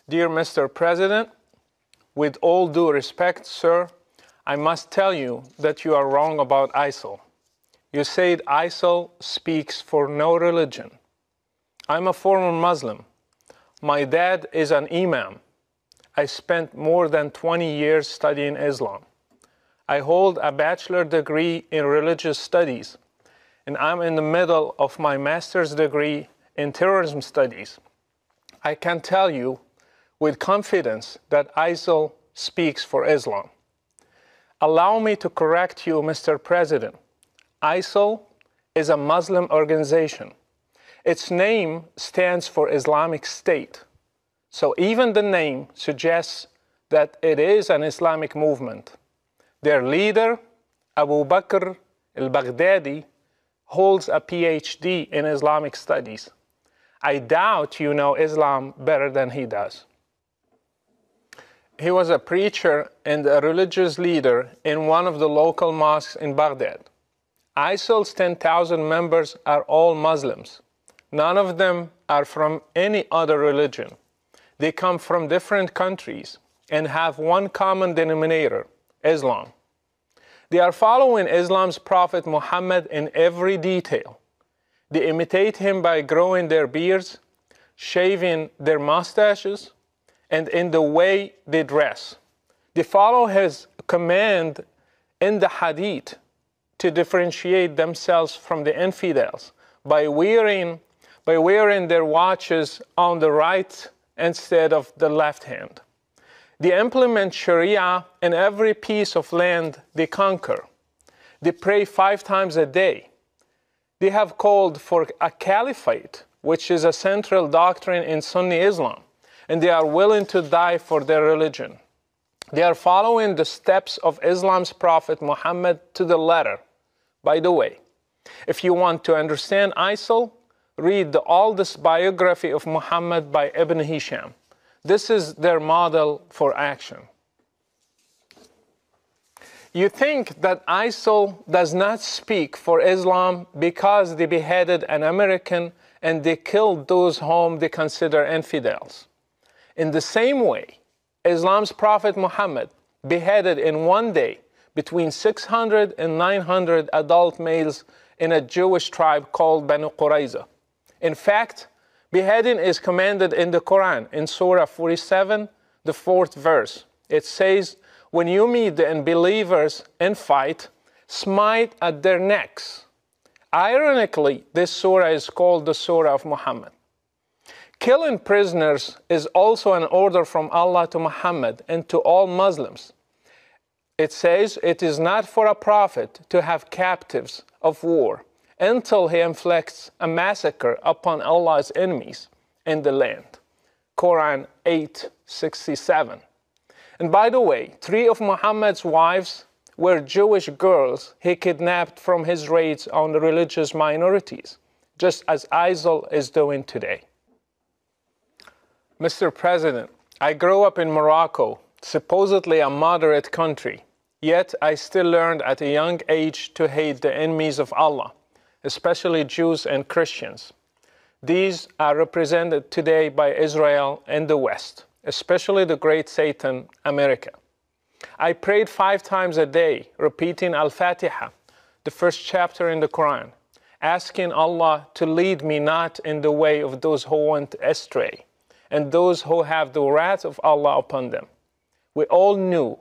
Dear Mr. President, with all due respect, sir, I must tell you that you are wrong about ISIL. You said ISIL speaks for no religion. I'm a former Muslim. My dad is an imam. I spent more than 20 years studying Islam. I hold a bachelor degree in religious studies, and I'm in the middle of my master's degree in terrorism studies. I can tell you with confidence that ISIL speaks for Islam. Allow me to correct you, Mr. President. ISIL is a Muslim organization. Its name stands for Islamic State. So even the name suggests that it is an Islamic movement. Their leader, Abu Bakr al-Baghdadi, holds a PhD in Islamic studies. I doubt you know Islam better than he does. He was a preacher and a religious leader in one of the local mosques in Baghdad. ISIL's 10,000 members are all Muslims. None of them are from any other religion. They come from different countries and have one common denominator, Islam. They are following Islam's Prophet Muhammad in every detail. They imitate him by growing their beards, shaving their mustaches, and in the way they dress. They follow his command in the hadith to differentiate themselves from the infidels by wearing their watches on the right instead of the left hand. They implement Sharia in every piece of land they conquer. They pray 5 times a day. They have called for a caliphate, which is a central doctrine in Sunni Islam, and they are willing to die for their religion. They are following the steps of Islam's Prophet Muhammad to the letter. By the way, if you want to understand ISIL, read the oldest biography of Muhammad by Ibn Hisham. This is their model for action. You think that ISIL does not speak for Islam because they beheaded an American and they killed those whom they consider infidels. In the same way, Islam's Prophet Muhammad beheaded in one day between 600 and 900 adult males in a Jewish tribe called Banu Qurayza. In fact, beheading is commanded in the Quran in Surah 47, the 4th verse. It says, when you meet the unbelievers in fight, smite at their necks. Ironically, this surah is called the Surah of Muhammad. Killing prisoners is also an order from Allah to Muhammad and to all Muslims. It says it is not for a prophet to have captives of war until he inflicts a massacre upon Allah's enemies in the land. Quran 8:67. And by the way, 3 of Muhammad's wives were Jewish girls he kidnapped from his raids on the religious minorities, just as ISIL is doing today. Mr. President, I grew up in Morocco, supposedly a moderate country, yet I still learned at a young age to hate the enemies of Allah, especially Jews and Christians. These are represented today by Israel and the West, especially the great Satan, America. I prayed 5 times a day, repeating Al-Fatiha, the first chapter in the Quran, asking Allah to lead me not in the way of those who went astray, and those who have the wrath of Allah upon them. We all knew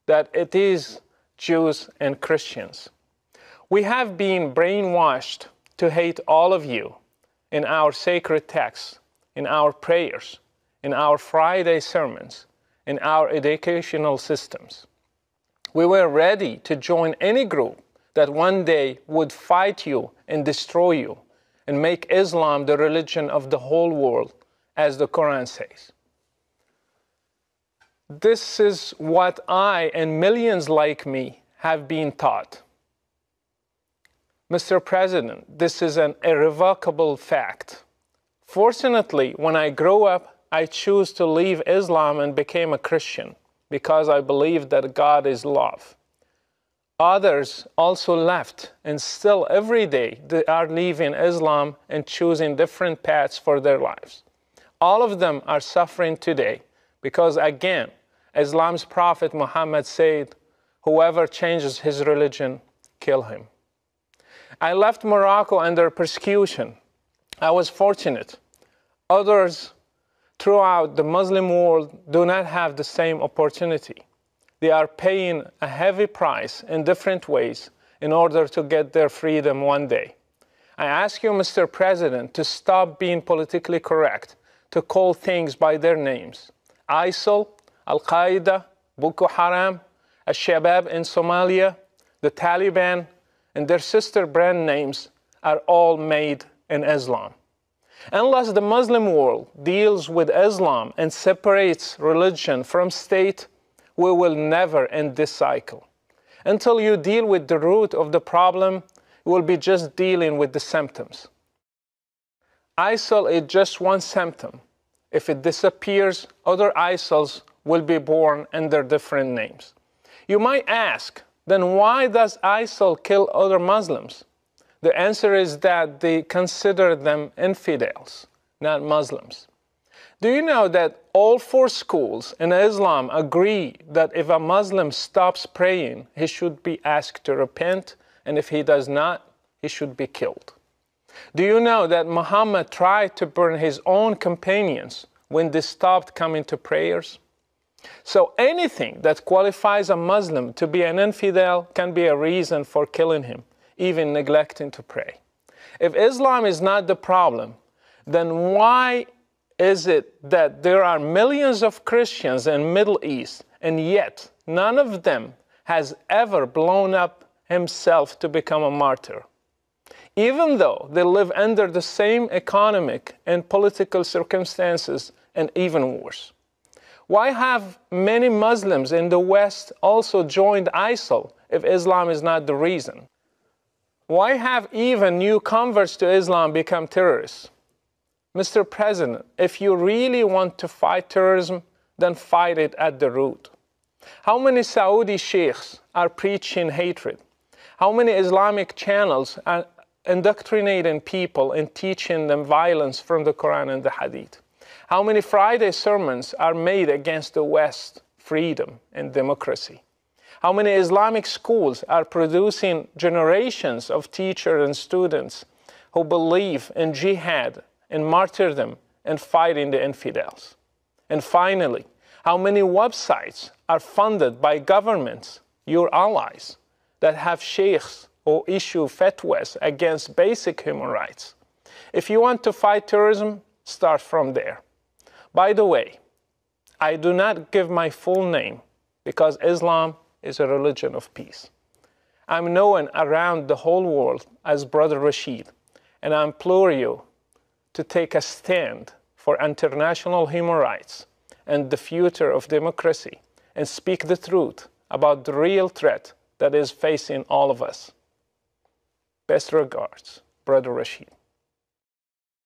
that it is Jews and Christians. We have been brainwashed to hate all of you in our sacred texts, in our prayers, in our Friday sermons, in our educational systems. We were ready to join any group that one day would fight you and destroy you and make Islam the religion of the whole world, as the Quran says. This is what I and millions like me have been taught. Mr. President, this is an irrevocable fact. Fortunately, when I grew up, I chose to leave Islam and became a Christian because I believe that God is love. Others also left, and still every day they are leaving Islam and choosing different paths for their lives. All of them are suffering today Because again, Islam's Prophet Muhammad said, whoever changes his religion, kill him. I left Morocco under persecution. I was fortunate. Others throughout the Muslim world do not have the same opportunity. They are paying a heavy price in different ways in order to get their freedom one day. I ask you, Mr. President, to stop being politically correct, to call things by their names. ISIL, Al-Qaeda, Boko Haram, Al-Shabaab in Somalia, the Taliban, and their sister brand names are all made in Islam. Unless the Muslim world deals with Islam and separates religion from state, we will never end this cycle. Until you deal with the root of the problem, you will be just dealing with the symptoms. ISIL is just one symptom. If it disappears, other ISILs will be born under different names. You might ask, then why does ISIL kill other Muslims? The answer is that they consider them infidels, not Muslims. Do you know that all 4 schools in Islam agree that if a Muslim stops praying, he should be asked to repent, and if he does not, he should be killed? Do you know that Muhammad tried to burn his own companions when they stopped coming to prayers? So anything that qualifies a Muslim to be an infidel can be a reason for killing him, even neglecting to pray. If Islam is not the problem, then why is it that there are millions of Christians in the Middle East, and yet none of them has ever blown up himself to become a martyr? Even though they live under the same economic and political circumstances, and even worse. Why have many Muslims in the West also joined ISIL if Islam is not the reason? Why have even new converts to Islam become terrorists? Mr. President, if you really want to fight terrorism, then fight it at the root. How many Saudi sheikhs are preaching hatred? How many Islamic channels are indoctrinating people and teaching them violence from the Quran and the Hadith? How many Friday sermons are made against the West, freedom and democracy? How many Islamic schools are producing generations of teachers and students who believe in jihad and martyrdom and fighting the infidels? And finally, how many websites are funded by governments, your allies, that have sheikhs who issue fatwas against basic human rights? If you want to fight terrorism, start from there. By the way, I do not give my full name because Islam is a religion of peace. I'm known around the whole world as Brother Rashid, and I implore you to take a stand for international human rights and the future of democracy and speak the truth about the real threat that is facing all of us. Best regards, Brother Rashid.